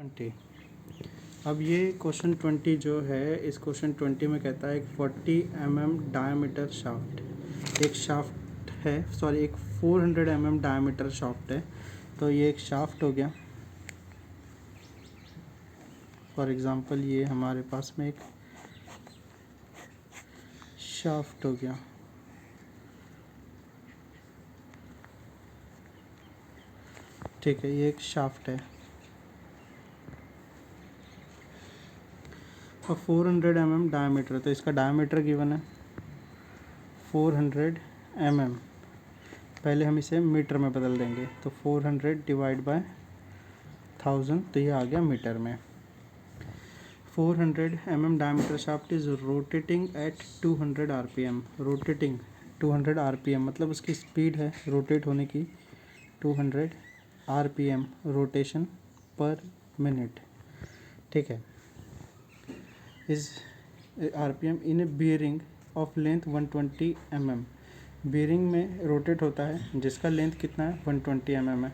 20। अब ये क्वेश्चन 20 जो है, इस क्वेश्चन 20 में कहता है एक 40 mm डायमीटर शाफ्ट, एक शाफ्ट है, सॉरी एक 400 mm डायमीटर शाफ्ट है। तो ये एक शाफ्ट हो गया। फॉर एग्ज़ाम्पल ये हमारे पास में एक शाफ्ट हो गया। ठीक है, ये एक शाफ्ट है और 400 mm डायमीटर, तो इसका डायमीटर गिवन है 400 mm। पहले हम इसे मीटर में बदल देंगे, तो 400 डिवाइड बाय 1000, तो ये आ गया मीटर में। 400 mm diameter shaft is rotating at 200 RPM। Rotating 200 RPM मतलब उसकी स्पीड है रोटेट होने की 200 RPM, रोटेशन पर मिनट। ठीक है, इस RPM in A bearing of length 120 mm। Bearing में रोटेट होता है जिसका लेंथ कितना है 120 mm है।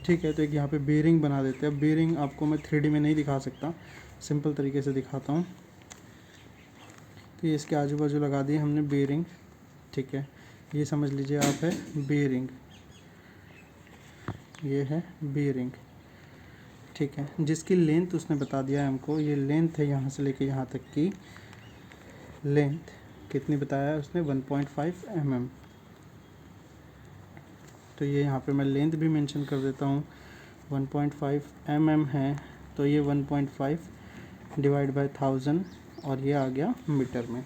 ठीक है, तो एक यहाँ पे बियरिंग बना देते हैं। बियरिंग आपको मैं 3D में नहीं दिखा सकता, सिंपल तरीके से दिखाता हूँ। तो ये इसके आजू बाजू लगा दिए हमने बियरिंग। ठीक है, ये समझ लीजिए आप है बियरिंग, ये है बियरिंग। ठीक है, जिसकी लेंथ उसने बता दिया है हमको, ये लेंथ है यहाँ से लेके यहाँ तक की लेंथ कितनी बताया है उसने 1.5 mm। तो ये यहाँ पे मैं लेंथ भी मेंशन कर देता हूँ 1.5 mm है। तो ये 1.5 डिवाइड बाय 1000 और ये आ गया मीटर में।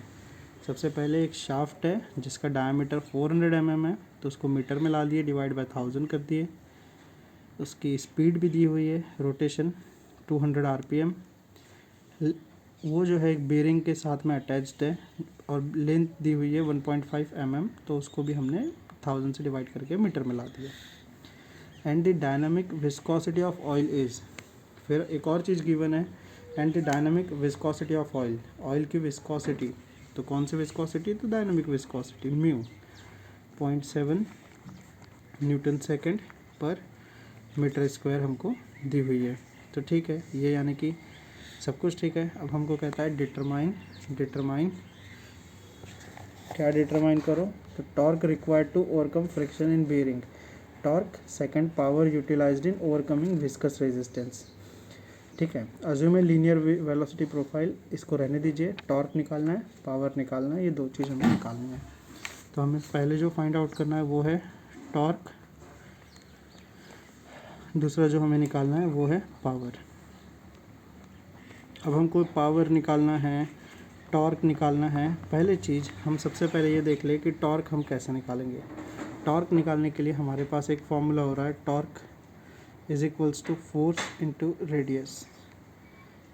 सबसे पहले एक शाफ्ट है जिसका डायमीटर 400 mm है, तो उसको मीटर में ला दिए, डिवाइड बाय 1000 कर दिए। उसकी स्पीड भी दी हुई है, रोटेशन 200 RPM। वो जो है एक बेरिंग के साथ में अटैच्ड है और लेंथ दी हुई है 1.5 mm, तो उसको भी हमने 1000 से डिवाइड करके मीटर में ला दिया। And the dynamic viscosity of oil is, फिर एक और चीज़ गिवन है, and the dynamic viscosity of oil, oil की विस्कोसिटी, तो कौन सी विस्कोसिटी, तो dynamic viscosity mu 0.7 Newton second पर मीटर स्क्वायर हमको दी हुई है। तो ठीक है, ये यानी कि सब कुछ ठीक है। अब हमको कहता है डिटरमाइन क्या डिटरमाइन करो, तो torque required to overcome friction in bearing, torque second power utilized in overcoming viscous resistance. ठीक है, assume a linear velocity profile, इसको रहने दीजिए। टॉर्क निकालना है, पावर निकालना है, ये दो चीज़ हमें निकालनी है। तो हमें पहले जो फाइंड आउट करना है वो है टॉर्क, दूसरा जो हमें निकालना है वो है पावर। अब हमको पावर निकालना है, टॉर्क निकालना है। पहले चीज़ हम सबसे पहले ये देख ले कि टॉर्क हम कैसे निकालेंगे। टॉर्क निकालने के लिए हमारे पास एक फॉर्मूला हो रहा है, torque is equals to force into radius.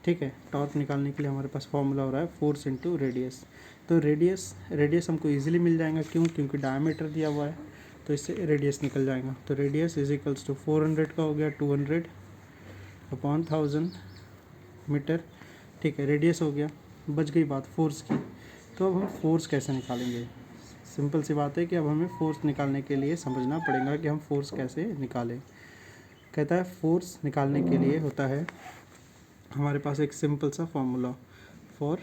ठीक है, टॉर्क निकालने के लिए हमारे पास फॉर्मूला हो रहा है फोर्स इनटू रेडियस। तो रेडियस हमको इजीली मिल जाएगा, क्यों, क्योंकि डायमीटर दिया हुआ है, तो इससे रेडियस निकल जाएगा। तो रेडियस इज इक्वल्स टू 400 का हो गया 200 अपॉन 1000 मीटर। ठीक है, रेडियस हो गया, बच गई बात फोर्स की। तो अब हम फोर्स कैसे निकालेंगे। सिंपल सी बात है कि अब हमें फोर्स निकालने के लिए समझना पड़ेगा कि हम फोर्स कैसे निकालें। कहता है फोर्स निकालने के लिए होता है हमारे पास एक सिंपल सा फॉर्मूला फॉर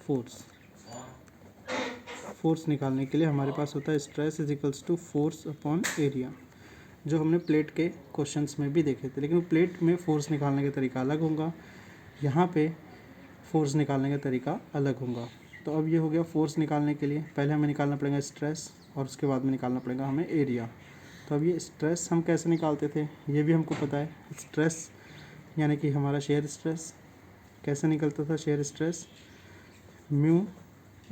फोर्स। फोर्स निकालने के लिए हमारे पास होता है stress is equals to force upon area, जो हमने प्लेट के क्वेश्चंस में भी देखे थे। लेकिन प्लेट में फोर्स निकालने का तरीका अलग होगा, यहाँ पे फोर्स निकालने का तरीका अलग होगा। तो अब ये हो गया फोर्स निकालने के लिए पहले हमें निकालना पड़ेगा स्ट्रेस और उसके बाद में निकालना पड़ेगा हमें एरिया। तो अब ये स्ट्रेस हम कैसे निकालते थे ये भी हमको पता है। स्ट्रेस यानी कि हमारा शेयर स्ट्रेस कैसे निकलता था, shear stress mu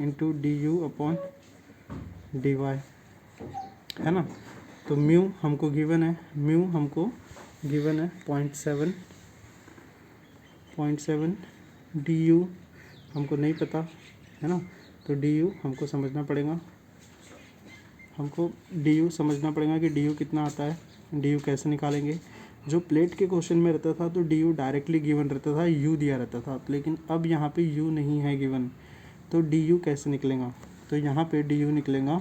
into D U upon D Y, है ना। तो म्यू हमको गिवन है, 0.7 डी यू हमको नहीं पता, है ना। तो डी यू हमको समझना पड़ेगा, कि डी यू कितना आता है। डी यू कैसे निकालेंगे, जो प्लेट के क्वेश्चन में रहता था तो डी यू डायरेक्टली गिवन रहता था, यू दिया रहता था, लेकिन अब यहाँ पे यू नहीं है गिवन, तो डी यू कैसे निकलेगा। तो यहाँ पे डी यू निकलेगा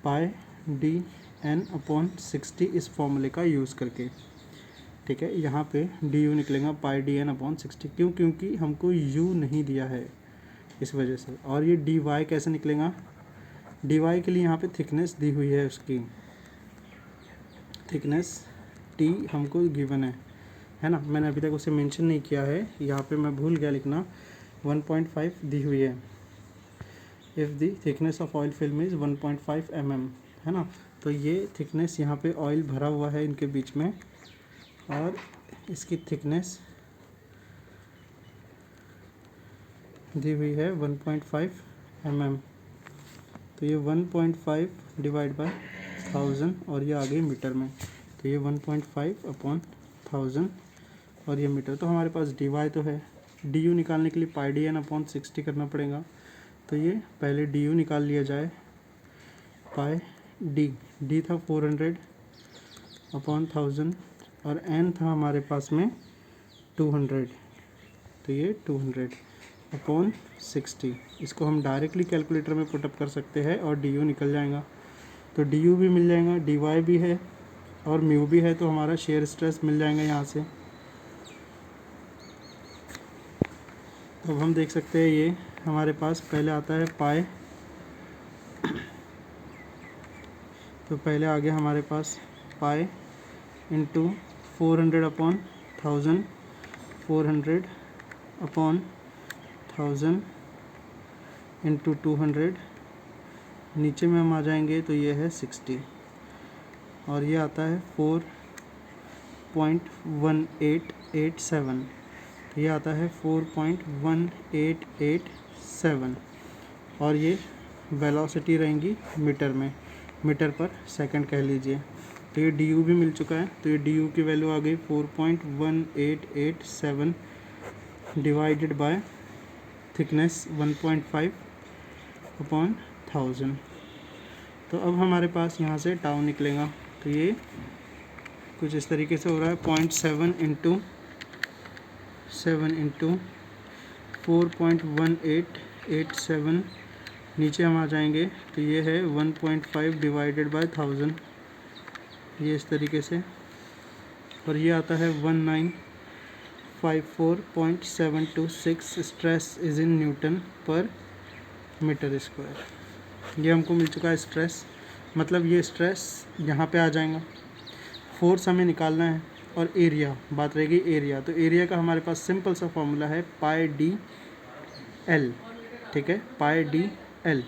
पाई डी एन अपॉन 60 इस फॉर्मूले का यूज़ करके। ठीक है। यहाँ पे डी यू निकलेगा पाई डी एन अपॉन 60, क्यों? क्योंकि हमको यू नहीं दिया है इस वजह से। और ये डी वाई कैसे निकलेगा? डी वाई के लिए यहाँ पे थिकनेस दी हुई है, उसकी थिकनेस टी हमको गिवन है ना। मैंने अभी तक उसे मेंशन नहीं किया है, यहाँ पे मैं भूल गया लिखना। 1.5 दी हुई है। If the thickness of oil film is 1.5 mm, है ना। तो ये थिकनेस यहाँ पे ऑयल भरा हुआ है इनके बीच में, और इसकी थिकनेस दी हुई है 1.5 mm। तो ये 1.5 डिवाइड बाय 1000 और ये आ गई मीटर में। तो ये 1.5 अपॉन 1000 और ये मीटर। तो हमारे पास डी वाई तो है, डी यू निकालने के लिए पाई डी एन अपॉन 60 करना पड़ेगा। तो ये पहले डी यू निकाल लिया जाए। पाई डी था 400 अपॉन 1000 और एन था हमारे पास में 200। तो ये 200 अपॉन 60। इसको हम डायरेक्टली कैलकुलेटर में पुटअप कर सकते हैं और डी यू निकल जाएगा। तो डी यू भी मिल जाएगा, डी वाई भी है और म्यू भी है, तो हमारा शेयर स्ट्रेस मिल जाएगा यहाँ से। तो अब हम देख सकते हैं ये हमारे पास पहले आता है पाई। तो पहले आ गया हमारे पास pi into 400 upon 1000, 400 upon 1000 into 200। नीचे में हम आ जाएंगे तो ये है 60 और ये आता है 4.1887। ये आता है 4.1887 और ये वेलोसिटी रहेंगी मीटर में, मीटर पर सेकंड कह लीजिए। तो ये डी यू भी मिल चुका है। तो ये डी यू की वैल्यू आ गई 4.1887 डिवाइडेड बाय थिकनेस 1.5 अपॉन 1000। तो अब हमारे पास यहाँ से टाउ निकलेगा। तो ये कुछ इस तरीके से हो रहा है 0.7 इंटू 4.1887। नीचे हम आ जाएंगे तो ये है 1.5 डिवाइडेड बाय 1000, ये इस तरीके से। और ये आता है 1954.726 स्ट्रेस इज़ इन न्यूटन पर मीटर स्क्वायर। ये हमको मिल चुका है स्ट्रेस, मतलब ये स्ट्रेस यहाँ पे आ जाएगा। फोर्स हमें निकालना है और एरिया, बात रहेगी एरिया। तो एरिया का हमारे पास सिंपल सा फॉर्मूला है पाई डी एल, ठीक है। पाई डी एल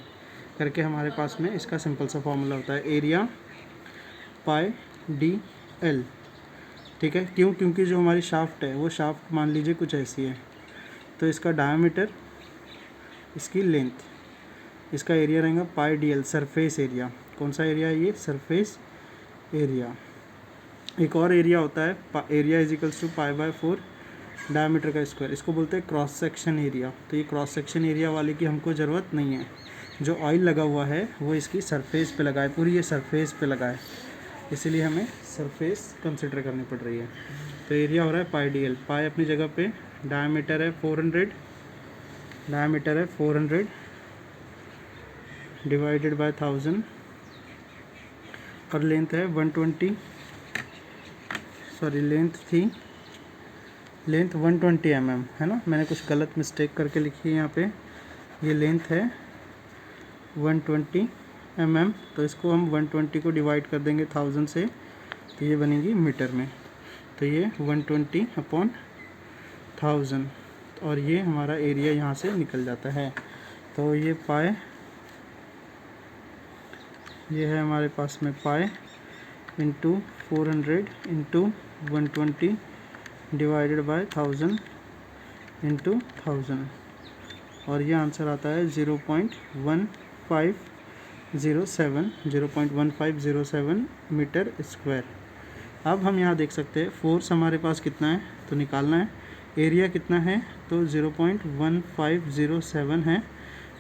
करके हमारे पास में इसका सिंपल सा फॉर्मूला होता है, एरिया पाई डी एल, ठीक है। क्यों? क्योंकि जो हमारी शाफ्ट है वो शाफ्ट मान लीजिए कुछ ऐसी है। तो इसका डायमीटर, इसकी लेंथ, इसका एरिया रहेगा pi D L, surface area. कौन सा एरिया है ये? Surface area. एक और एरिया होता है area is equals to pi by 4 diameter का स्क्वायर, इसको बोलते हैं क्रॉस सेक्शन एरिया। तो ये क्रॉस सेक्शन एरिया वाले की हमको ज़रूरत नहीं है। जो ऑयल लगा हुआ है वो इसकी सरफेस पे लगा है, पूरी ये सरफेस पे लगा है, इसीलिए हमें सरफेस कंसिडर करनी पड़ रही है। तो एरिया हो रहा है पाई डी एल। पाई अपनी जगह पे, डायमीटर है 400, डायमीटर है 400 डिवाइडेड बाय 1000 और लेंथ है 120, सॉरी लेंथ 120 mm है ना। मैंने कुछ गलत मिस्टेक करके लिखी है यहाँ पे। ये लेंथ है 120 mm, तो इसको हम 120 को डिवाइड कर देंगे 1000 से, तो ये बनेगी मीटर में। तो ये 120 अपॉन 1000 और ये हमारा एरिया यहाँ से निकल जाता है। तो ये पाई, ये है हमारे पास में पाई into 400 into 120 divided by 1000 into 1000 और ये आंसर आता है 0.1507 मीटर स्क्वायर। अब हम यहाँ देख सकते हैं फोर्स हमारे पास कितना है तो निकालना है, एरिया कितना है तो 0.1507 है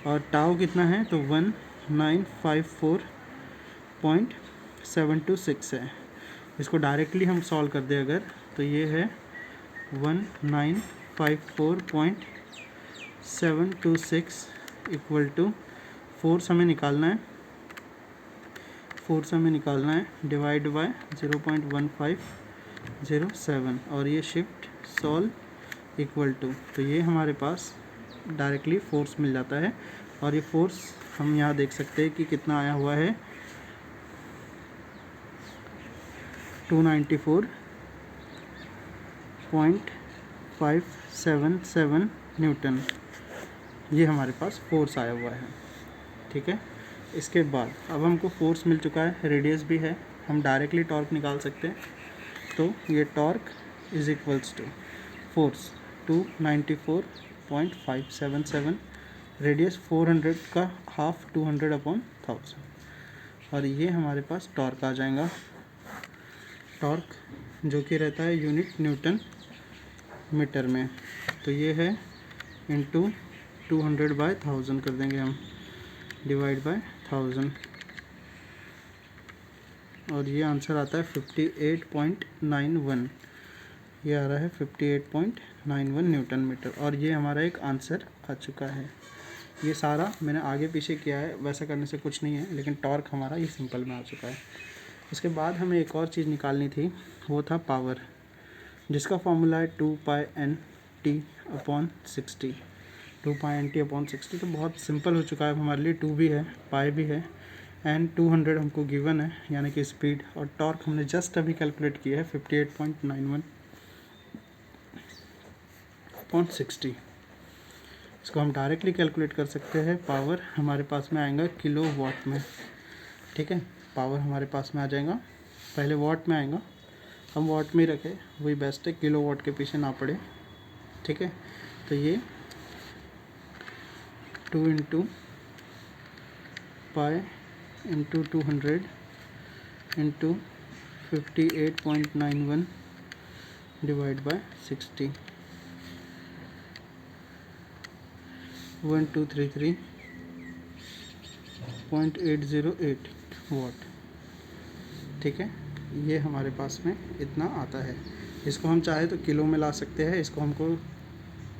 और टाउ कितना है तो 1954.726 है। इसको डायरेक्टली हम सॉल्व कर दें अगर तो ये है 1954.726 इक्वल टू फोर्स हमें निकालना है, फोर्स हमें निकालना है डिवाइड बाय 0.15 0.07 और ये शिफ्ट सॉल्व इक्वल टू, तो ये हमारे पास डायरेक्टली फोर्स मिल जाता है। और ये फोर्स हम यहाँ देख सकते हैं कि कितना आया हुआ है, 294.577 न्यूटन, ये हमारे पास फोर्स आया हुआ है। ठीक है, इसके बाद अब हमको फोर्स मिल चुका है, रेडियस भी है, हम डायरेक्टली टॉर्क निकाल सकते हैं। तो ये torque is equals to force 294.577, radius 400 का हाफ 200/1000, और ये हमारे पास टॉर्क आ जाएगा। टॉर्क जो कि रहता है यूनिट न्यूटन मीटर में, तो ये है इंटू 200/1000 कर देंगे हम, डिवाइड बाय 1000, और ये आंसर आता है 58.91, ये आ रहा है 58.91 न्यूटन मीटर। और ये हमारा एक आंसर आ चुका है। ये सारा मैंने आगे पीछे किया है, वैसा करने से कुछ नहीं है, लेकिन टॉर्क हमारा ये सिंपल में आ चुका है। इसके बाद हमें एक और चीज़ निकालनी थी, वो था पावर, जिसका फॉर्मूला है 2πnt/60। 2πnt/60 तो बहुत सिंपल हो चुका है हमारे लिए, 2 भी है, पाई भी है, एंड 200 हमको गिवन है, यानी कि स्पीड, और टॉर्क हमने जस्ट अभी कैलकुलेट किया है 58.91/60। इसको हम डायरेक्टली कैलकुलेट कर सकते हैं। पावर हमारे पास में आएगा किलो वाट में। ठीक है, पावर हमारे पास में आ जाएगा, पहले वाट में आएगा, हम वाट में ही रखें, वही बेस्ट है, किलो वाट के पीछे ना पड़े। ठीक है, तो ये 2 × pi into 200 into 58.91 divide by 60, 1233.808 वाट। ठीक है, ये हमारे पास में इतना आता है। इसको हम चाहे तो किलो में ला सकते हैं, इसको हमको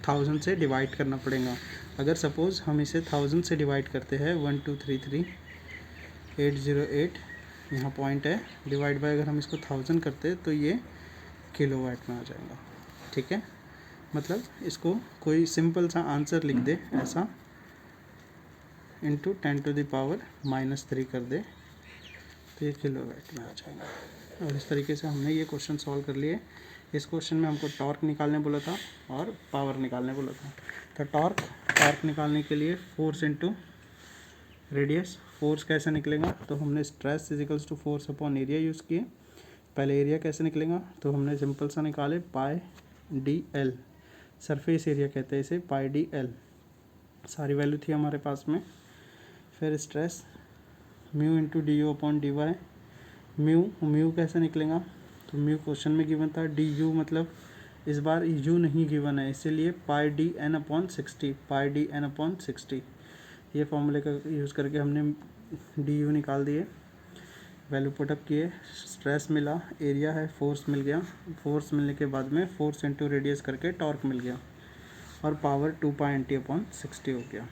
1000 से डिवाइड करना पड़ेगा। अगर सपोज़ हम इसे 1000 से डिवाइड करते हैं, 1233.808 यहाँ पॉइंट है, डिवाइड बाय अगर हम इसको 1000 करते हैं तो ये किलोवाट में आ जाएगा। ठीक है, मतलब इसको कोई सिंपल सा आंसर लिख दे ऐसा, इंटू 10⁻³ कर दे, तो ये किलोवाट में आ जाएगा। और इस तरीके से हमने ये क्वेश्चन सॉल्व कर लिए। इस क्वेश्चन में हमको टॉर्क निकालने बोला था और पावर निकालने बोला था। तो टॉर्क निकालने के लिए फोर्स इंटू रेडियस, फोर्स कैसे निकलेगा, तो हमने stress is equals to force upon area use किए। पहले एरिया कैसे निकलेगा, तो हमने सिंपल सा निकाले, π/d/l, सरफेस एरिया कहते हैं इसे, π/d/l, सारी वैल्यू थी हमारे पास में। फिर stress mu into du/dy, mu कैसे निकलेगा, तो म्यू क्वेश्चन में गिवन था, du मतलब इस बार u नहीं गिवन है, इसीलिए πdn/60, πdn/60, ये फॉर्मूले का यूज़ करके हमने du निकाल दिए, वैल्यू पुटअप किए, स्ट्रेस मिला, एरिया है, फोर्स मिल गया, फोर्स मिलने के बाद में फोर्स इंटू रेडियस करके टॉर्क मिल गया, और पावर 2πnt/60 हो गया।